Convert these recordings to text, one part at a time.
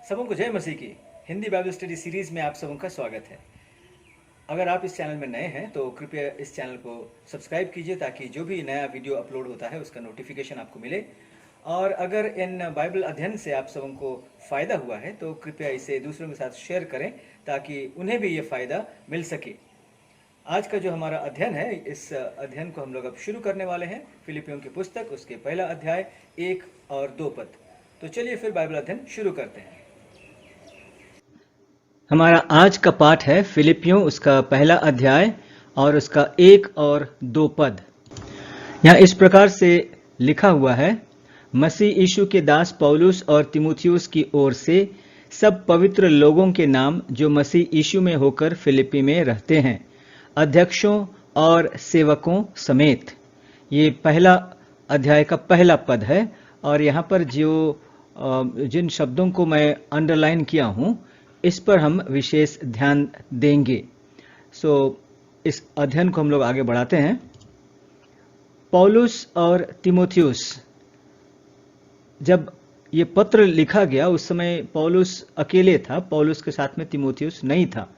सबों को जय मसीह की हिंदी बाइबल स्टडी सीरीज में आप सबों का स्वागत है। अगर आप इस चैनल में नए हैं तो कृपया इस चैनल को सब्सक्राइब कीजिए ताकि जो भी नया वीडियो अपलोड होता है उसका नोटिफिकेशन आपको मिले। और अगर इन बाइबल अध्ययन से आप सबों को फ़ायदा हुआ है तो कृपया इसे दूसरों के साथ शेयर करें ताकि उन्हें भी ये फ़ायदा मिल सके। आज का जो हमारा अध्ययन है, इस अध्ययन को हम लोग अब शुरू करने वाले हैं। फिलिपियों की पुस्तक, उसके पहला अध्याय 1 और 2 पद। तो चलिए फिर बाइबल अध्ययन शुरू करते हैं। हमारा आज का पाठ है फिलिपियों उसका पहला अध्याय और उसका 1 और 2 पद। यहाँ इस प्रकार से लिखा हुआ है, मसीह यीशु के दास पौलुस और तिमुथियुस की ओर से सब पवित्र लोगों के नाम जो मसीह यीशु में होकर फिलिपी में रहते हैं, अध्यक्षों और सेवकों समेत। ये पहला अध्याय का पहला पद है और यहाँ पर जो जिन शब्दों को मैं अंडरलाइन किया हूँ इस पर हम विशेष ध्यान देंगे। इस अध्ययन को हम लोग आगे बढ़ाते हैं। पौलुस और तिमुथियुस, जब ये पत्र लिखा गया उस समय पौलुस अकेले था, पौलुस के साथ में तिमुथियुस नहीं था।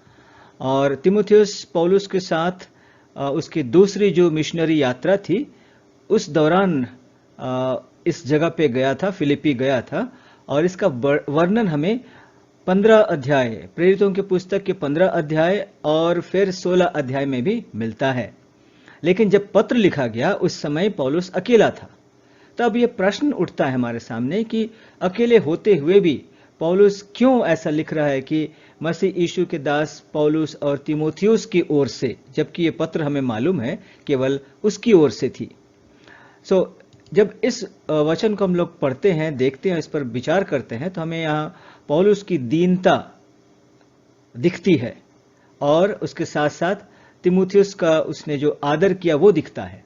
और तिमुथियुस पौलुस के साथ उसकी दूसरी जो मिशनरी यात्रा थी उस दौरान इस जगह पे गया था, फिलिपी गया था। और इसका वर्णन हमें 15 अध्याय, प्रेरितों की पुस्तक के 15 अध्याय और फिर 16 अध्याय में भी मिलता है। लेकिन जब पत्र लिखा गया उस समय पौलुस अकेला था। तब यह प्रश्न उठता है हमारे सामने कि अकेले होते हुए भी पौलुस क्यों ऐसा लिख रहा है कि मसीह यीशु के दास पौलुस और तिमुथियुस की ओर से, जबकि ये पत्र हमें मालूम है केवल उसकी ओर से थी। जब इस वचन को हम लोग पढ़ते हैं, देखते हैं, इस पर विचार करते हैं तो हमें यहाँ पौलुस की दीनता दिखती है और उसके साथ साथ तिमुथियुस का उसने जो आदर किया वो दिखता है।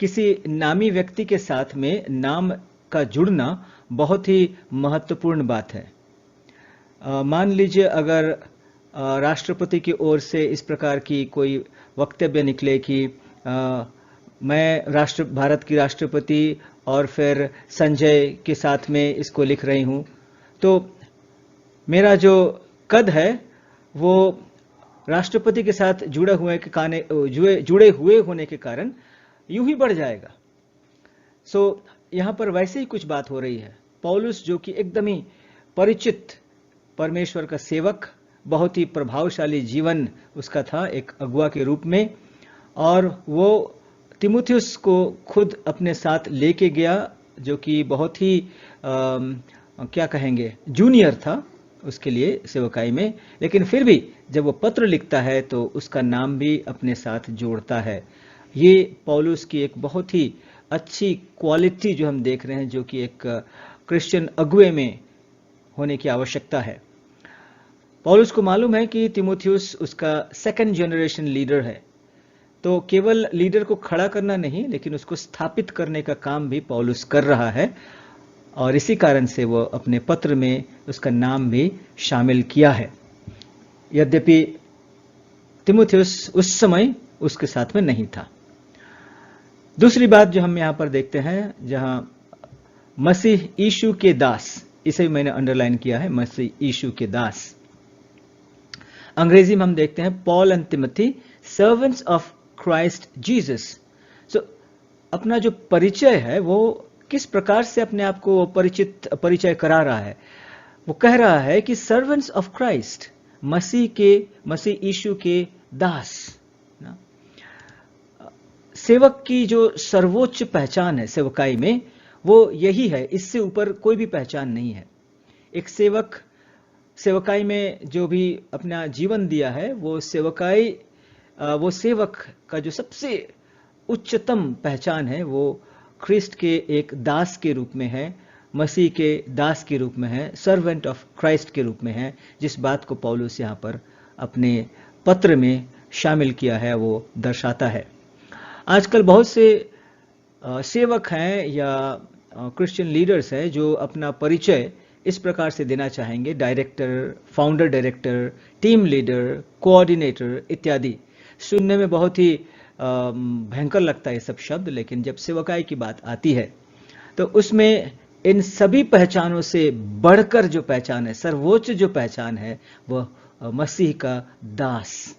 किसी नामी व्यक्ति के साथ में नाम का जुड़ना बहुत ही महत्वपूर्ण बात है। मान लीजिए अगर राष्ट्रपति की ओर से इस प्रकार की कोई वक्तव्य निकले कि मैं भारत की राष्ट्रपति और फिर संजय के साथ में इसको लिख रही हूं, तो मेरा जो कद है वो राष्ट्रपति के साथ जुड़े हुए होने के कारण यूं ही बढ़ जाएगा। यहां पर वैसे ही कुछ बात हो रही है। पौलुस जो कि एकदम ही परिचित परमेश्वर का सेवक, बहुत ही प्रभावशाली जीवन उसका था एक अगुआ के रूप में, और वो तिमुथियुस को खुद अपने साथ लेके गया जो कि बहुत ही क्या कहेंगे, जूनियर था उसके लिए सेवकाई में। लेकिन फिर भी जब वो पत्र लिखता है तो उसका नाम भी अपने साथ जोड़ता है। ये पौलुस की एक बहुत ही अच्छी क्वालिटी जो हम देख रहे हैं, जो कि एक क्रिश्चियन अगुए में होने की आवश्यकता है। पौलुस को मालूम है कि तिमुथियुस उसका सेकंड जनरेशन लीडर है, तो केवल लीडर को खड़ा करना नहीं लेकिन उसको स्थापित करने का काम भी पौलुस कर रहा है। और इसी कारण से वो अपने पत्र में उसका नाम भी शामिल किया है, यद्यपि तिमुथियुस उस समय उसके साथ में नहीं था। दूसरी बात जो हम यहां पर देखते हैं, जहां मसीह यीशु के दास, इसे मैंने अंडरलाइन किया है, मसीह यीशु के दास। अंग्रेजी में हम देखते हैं Paul and Timothy, servants of Christ Jesus. अपना जो परिचय है वो किस प्रकार से अपने आप को परिचय करा रहा है। वो कह रहा है कि सर्वेंट्स ऑफ क्राइस्ट, मसीह यीशु के दास। सेवक की जो सर्वोच्च पहचान है सेवकाई में वो यही है, इससे ऊपर कोई भी पहचान नहीं है। एक सेवक सेवकाई में जो भी अपना जीवन दिया है वो सेवक का जो सबसे उच्चतम पहचान है वो क्रिस्ट के एक दास के रूप में है, मसीह के दास के रूप में है, सर्वेंट ऑफ क्राइस्ट के रूप में है, जिस बात को पौलुस यहाँ पर अपने पत्र में शामिल किया है वो दर्शाता है। आजकल बहुत से सेवक हैं या क्रिश्चियन लीडर्स हैं जो अपना परिचय इस प्रकार से देना चाहेंगे, director, founder director, team leader, coordinator इत्यादि। सुनने में बहुत ही भयंकर लगता है ये सब शब्द, लेकिन जब सेवकाई की बात आती है तो उसमें इन सभी पहचानों से बढ़कर जो पहचान है, सर्वोच्च जो पहचान है, वह मसीह का दास।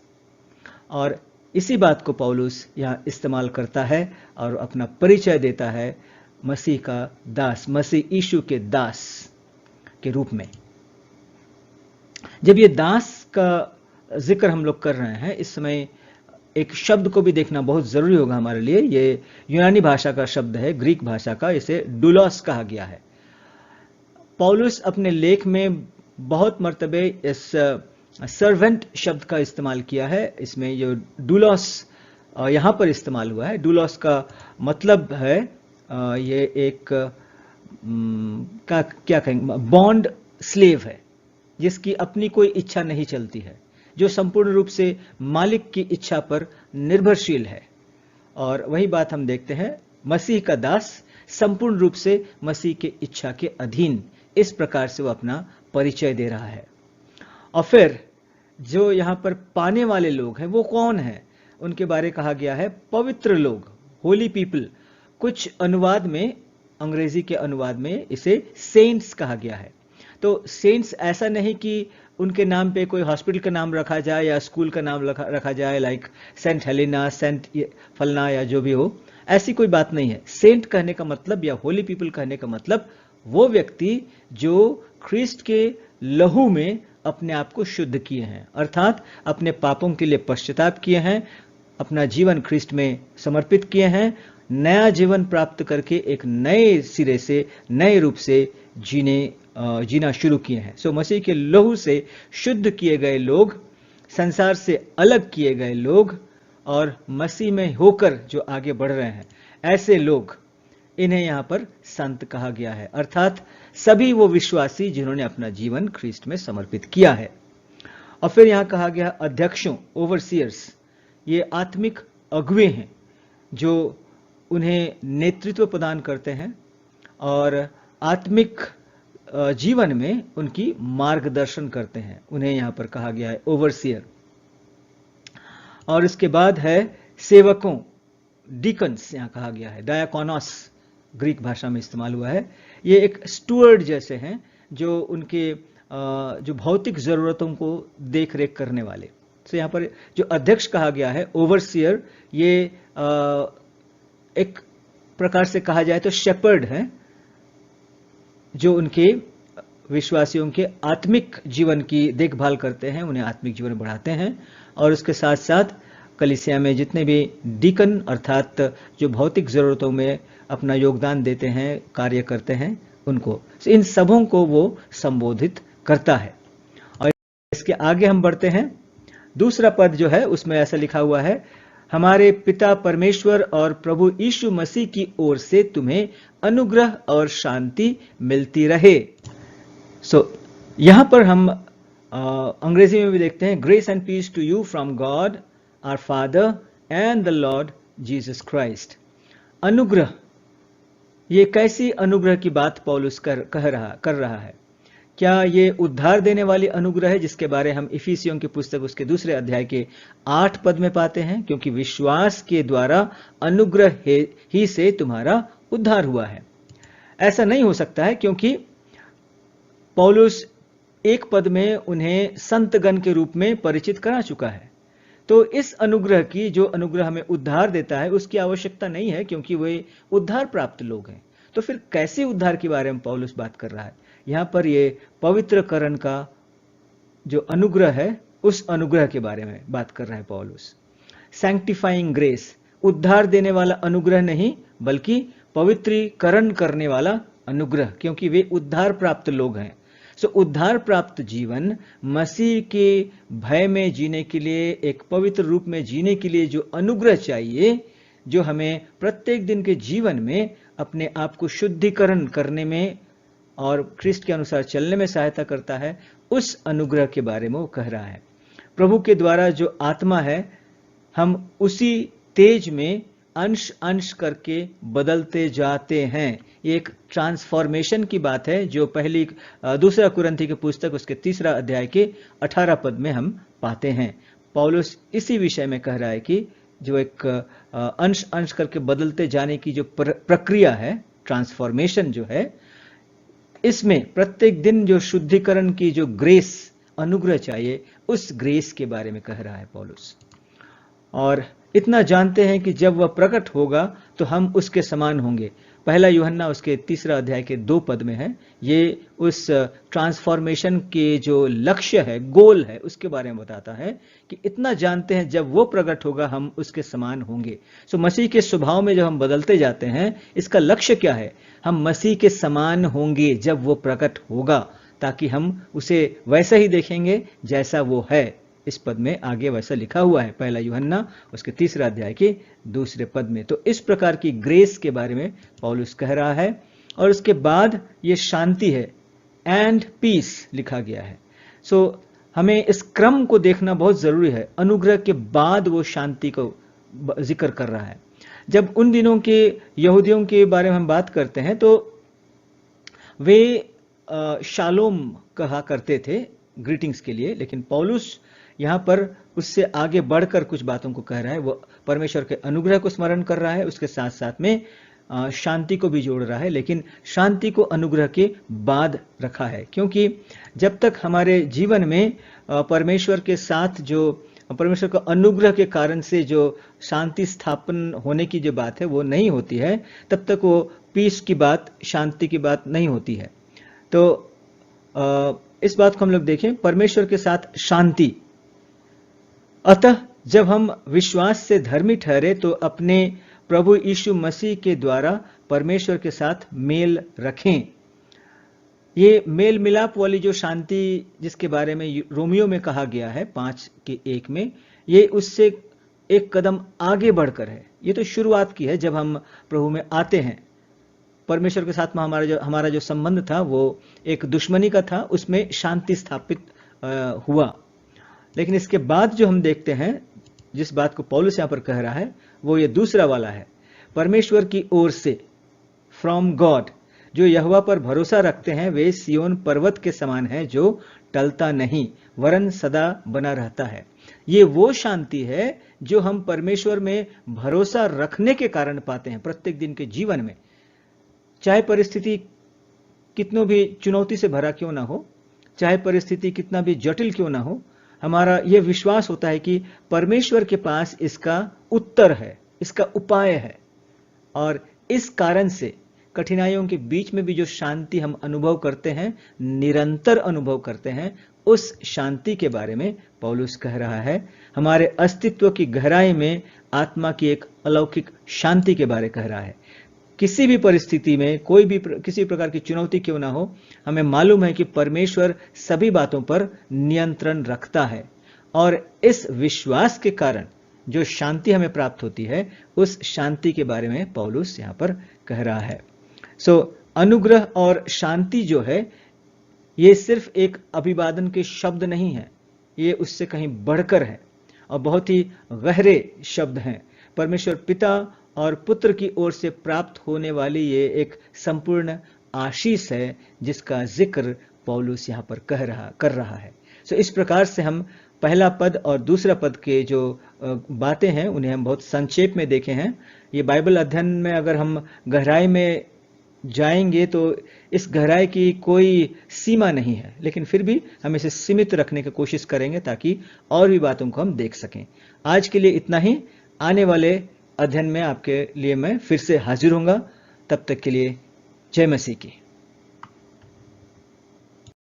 और इसी बात को पौलुस यहाँ इस्तेमाल करता है और अपना परिचय देता है मसीह का दास, मसीह यीशु के दास के रूप में। जब ये दास का जिक्र हम लोग कर रहे हैं, इस समय एक शब्द को भी देखना बहुत जरूरी होगा हमारे लिए। ये यूनानी भाषा का शब्द है, ग्रीक भाषा का, इसे डूलोस कहा गया है। पौलुस अपने लेख में बहुत मर्तबे इस सर्वेंट शब्द का इस्तेमाल किया है। इसमें जो डूलोस यहां पर इस्तेमाल हुआ है, डूलोस का मतलब है ये एक क्या कहेंगे, बॉन्ड स्लेव है, जिसकी अपनी कोई इच्छा नहीं चलती है, जो संपूर्ण रूप से मालिक की इच्छा पर निर्भरशील है। और वही बात हम देखते हैं, मसीह का दास संपूर्ण रूप से मसीह के इच्छा के अधीन, इस प्रकार से वो अपना परिचय दे रहा है। और फिर जो यहां पर पाने वाले लोग हैं वो कौन है, उनके बारे कहा गया है पवित्र लोग, होली पीपल। कुछ अनुवाद में, अंग्रेजी के अनुवाद में इसे सेंट्स कहा गया है। तो सेंट्स ऐसा नहीं कि उनके नाम पे कोई हॉस्पिटल का नाम रखा जाए या स्कूल का नाम रखा जाए, लाइक सेंट हेलेना, सेंट फलना या जो भी हो, ऐसी कोई बात नहीं है। सेंट कहने का मतलब या होली पीपल कहने का मतलब वो व्यक्ति जो ख्रीस्ट के लहू में अपने आप को शुद्ध किए हैं, अर्थात अपने पापों के लिए पश्चाताप किए हैं, अपना जीवन ख्रीस्ट में समर्पित किए हैं, नया जीवन प्राप्त करके एक नए सिरे से, नए रूप से जीना शुरू किए हैं। सो मसीह के लहू से शुद्ध किए गए लोग, संसार से अलग किए गए लोग और मसीह में होकर जो आगे बढ़ रहे हैं, ऐसे लोग, इन्हें यहां पर संत कहा गया है, अर्थात सभी वो विश्वासी जिन्होंने अपना जीवन ख्रीस्ट में समर्पित किया है। और फिर यहां कहा गया अध्यक्षों, ओवरसियर्स, ये आत्मिक अगुवे हैं जो उन्हें नेतृत्व प्रदान करते हैं और आत्मिक जीवन में उनकी मार्गदर्शन करते हैं, उन्हें यहां पर कहा गया है ओवरसियर। और इसके बाद है सेवकों, डीकन्स यहां कहा गया है, डायाकोनोस ग्रीक भाषा में इस्तेमाल हुआ है। ये एक स्टुअर्ड जैसे हैं, जो उनके जो भौतिक जरूरतों को देख रेख करने वाले। तो यहां पर जो अध्यक्ष कहा गया है, ओवरसियर, ये एक प्रकार से कहा जाए तो शेपर्ड है, जो उनके विश्वासियों के आत्मिक जीवन की देखभाल करते हैं, उन्हें आत्मिक जीवन बढ़ाते हैं। और उसके साथ साथ कलीसिया में जितने भी डीकन, अर्थात जो भौतिक जरूरतों में अपना योगदान देते हैं, कार्य करते हैं, उनको, इन सबों को वो संबोधित करता है। और इसके आगे हम बढ़ते हैं, दूसरा पद जो है उसमें ऐसा लिखा हुआ है, हमारे पिता परमेश्वर और प्रभु यीशु मसीह की ओर से तुम्हें अनुग्रह और शांति मिलती रहे। यहां पर हम अंग्रेजी में भी देखते हैं, grace and peace to you from God our father and the Lord Jesus Christ. अनुग्रह, ये कैसी अनुग्रह की बात पौलुस कर रहा है? क्या ये उद्धार देने वाली अनुग्रह है, जिसके बारे हम इफिसियों की पुस्तक उसके दूसरे अध्याय के 8 पद में पाते हैं, क्योंकि विश्वास के द्वारा अनुग्रह ही से तुम्हारा उद्धार हुआ है। ऐसा नहीं हो सकता है, क्योंकि पौलुस एक पद में उन्हें संतगण के रूप में परिचित करा चुका है। तो इस अनुग्रह की, जो अनुग्रह हमें उद्धार देता है, उसकी आवश्यकता नहीं है, क्योंकि वे उद्धार प्राप्त लोग हैं। तो फिर कैसे उद्धार के बारे में पौलुस बात कर रहा है? यहां पर ये पवित्रकरण का जो अनुग्रह है, उस अनुग्रह के बारे में बात कर रहा है पौलुस। सैंक्टिफाइंग ग्रेस, उद्धार देने वाला अनुग्रह नहीं, बल्कि पवित्रीकरण करने वाला अनुग्रह, क्योंकि वे उद्धार प्राप्त लोग हैं। उद्धार प्राप्त जीवन, मसीह के भय में जीने के लिए, एक पवित्र रूप में जीने के लिए जो अनुग्रह चाहिए, जो हमें प्रत्येक दिन के जीवन में अपने आप को शुद्धिकरण करने में और ख्रीस्ट के अनुसार चलने में सहायता करता है, उस अनुग्रह के बारे में वो कह रहा है। प्रभु के द्वारा जो आत्मा है, हम उसी तेज में अंश अंश करके बदलते जाते हैं। ये एक ट्रांसफॉर्मेशन की बात है, जो पहली दूसरा कुरिन्थी की पुस्तक उसके 3 अध्याय के 18 पद में हम पाते हैं। पौलुस इसी विषय में कह रहा है कि जो एक अंश अंश करके बदलते जाने की जो प्रक्रिया है, ट्रांसफॉर्मेशन जो है, इसमें प्रत्येक दिन जो शुद्धिकरण की जो ग्रेस, अनुग्रह चाहिए, उस ग्रेस के बारे में कह रहा है पौलुस। और इतना जानते हैं कि जब वह प्रकट होगा तो हम उसके समान होंगे। पहला यूहन्ना उसके 3 अध्याय के 2 पद में है। ये उस ट्रांसफॉर्मेशन के जो लक्ष्य है, गोल है, उसके बारे में बताता है कि इतना जानते हैं जब वो प्रकट होगा हम उसके समान होंगे। सो मसीह के स्वभाव में जब हम बदलते जाते हैं, इसका लक्ष्य क्या है? हम मसीह के समान होंगे जब वो प्रकट होगा, ताकि हम उसे वैसा ही देखेंगे जैसा वो है। इस पद में आगे वैसा लिखा हुआ है, पहला यूहन्ना उसके 3 अध्याय के 2 पद में। तो इस प्रकार की ग्रेस के बारे में पौलुस कह रहा है। और उसके बाद ये शांति है, एंड पीस लिखा गया है। सो हमें इस क्रम को देखना बहुत जरूरी है। अनुग्रह के बाद वो शांति को जिक्र कर रहा है। जब उन दिनों के यहूदियों के बारे में हम बात करते हैं तो वे शालोम कहा करते थे ग्रीटिंग्स के लिए, लेकिन पौलुस यहां पर उससे आगे बढ़कर कुछ बातों को कह रहा है। वो परमेश्वर के अनुग्रह को स्मरण कर रहा है, उसके साथ साथ में शांति को भी जोड़ रहा है, लेकिन शांति को अनुग्रह के बाद रखा है। क्योंकि जब तक हमारे जीवन में परमेश्वर के साथ जो परमेश्वर का अनुग्रह के कारण से जो शांति स्थापन होने की जो बात है वो नहीं होती है, तब तक वो पीस की बात, शांति की बात नहीं होती है। तो इस बात को हम लोग देखें, परमेश्वर के साथ शांति। अतः जब हम विश्वास से धर्मी ठहरे तो अपने प्रभु यीशु मसीह के द्वारा परमेश्वर के साथ मेल रखें। ये मेल मिलाप वाली जो शांति जिसके बारे में रोमियो में कहा गया है 5:1 में, ये उससे एक कदम आगे बढ़कर है। ये तो शुरुआत की है जब हम प्रभु में आते हैं। परमेश्वर के साथ में हमारा जो संबंध था वो एक दुश्मनी का था, उसमें शांति स्थापित हुआ। लेकिन इसके बाद जो हम देखते हैं, जिस बात को पौलुस यहां पर कह रहा है, वो ये दूसरा वाला है। परमेश्वर की ओर से, फ्रॉम गॉड, जो यहोवा पर भरोसा रखते हैं वे सियोन पर्वत के समान है जो टलता नहीं वरन सदा बना रहता है। ये वो शांति है जो हम परमेश्वर में भरोसा रखने के कारण पाते हैं प्रत्येक दिन के जीवन में। चाहे परिस्थिति कितनों भी चुनौती से भरा क्यों ना हो, चाहे परिस्थिति कितना भी जटिल क्यों ना हो, हमारा यह विश्वास होता है कि परमेश्वर के पास इसका उत्तर है, इसका उपाय है। और इस कारण से कठिनाइयों के बीच में भी जो शांति हम अनुभव करते हैं, निरंतर अनुभव करते हैं, उस शांति के बारे में पौलुस कह रहा है। हमारे अस्तित्व की गहराई में आत्मा की एक अलौकिक शांति के बारे कह रहा है। किसी भी परिस्थिति में कोई भी किसी प्रकार की चुनौती क्यों ना हो, हमें मालूम है कि परमेश्वर सभी बातों पर नियंत्रण रखता है। और इस विश्वास के कारण जो शांति हमें प्राप्त होती है, उस शांति के बारे में पौलुस यहां पर कह रहा है। अनुग्रह और शांति जो है, ये सिर्फ एक अभिवादन के शब्द नहीं है, ये उससे कहीं बढ़कर है और बहुत ही गहरे शब्द हैं। परमेश्वर पिता और पुत्र की ओर से प्राप्त होने वाली ये एक संपूर्ण आशीष है, जिसका जिक्र पौलुस यहाँ पर कर रहा है। इस प्रकार से हम पहला पद और दूसरा पद के जो बातें हैं उन्हें हम बहुत संक्षेप में देखे हैं। ये बाइबल अध्ययन में अगर हम गहराई में जाएंगे तो इस गहराई की कोई सीमा नहीं है, लेकिन फिर भी हम इसे सीमित रखने की कोशिश करेंगे ताकि और भी बातों को हम देख सकें। आज के लिए इतना ही। आने वाले अध्ययन में आपके लिए मैं फिर से हाजिर होऊंगा। तब तक के लिए जय मसीह की।